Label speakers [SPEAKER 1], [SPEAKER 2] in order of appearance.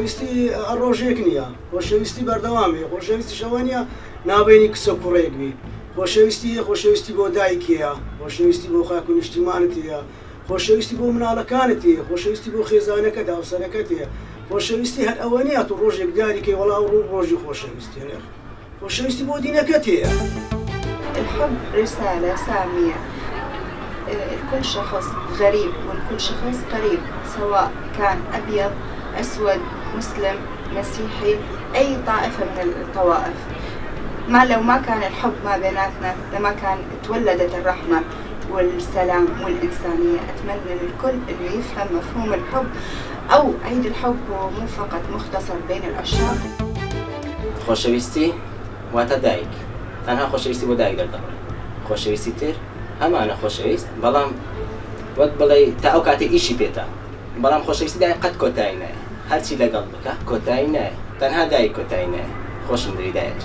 [SPEAKER 1] خۆشەویستی ڕۆژێک نییە، خۆشەویستی بەردەوامێ، خۆشەویستی شەوانە نابێنی کچە کوڕێک بی، خۆشەویستی بۆ دایکەیە، خۆشەویستی بۆ خاک و نیشتیمانت هەیە، خۆشەویستی بۆ مناڵەکانت هەیە، خۆشەویستی بۆ خێزانەکەت هاوسەرەکەت هەیە، خۆشەویستی هەر ئەوە نیە تو ڕۆژێک داریکەی وەڵاو ڕۆژی خۆشەویستی هەیە، خۆشەویستی بۆ دینەکەت هەیە.
[SPEAKER 2] الحب رسالة سامية لكل شخص غريب ولكل شخص قريب، سواء كان أبيض أسود مسلم مسيحي أي طائفة من الطوائف. لو ما كان الحب ما بيناتنا لما كان تولدت الرحمة والسلام والإنسانية. أتمنى للكل إنه يفهم مفهوم الحب، أو عيد الحب هو مو فقط مختصر بين الأشخاص.
[SPEAKER 3] خۆشەویستی واتە دایک، تەنها خۆشەویستی بۆ دایک دەردەڕێ، خۆشەویستی تر هەمانە خۆشەویست، بەڵام وەک بڵێ تا ئەو کاتێک ئیشی پێێتە، بەڵام خۆشەویستی دایک قەت کۆتایی نایە، هەرچی لەگەڵ بکە کۆتایی نایە، تەنها دایک کۆتایی نایە. خۆشم دەوی دایک.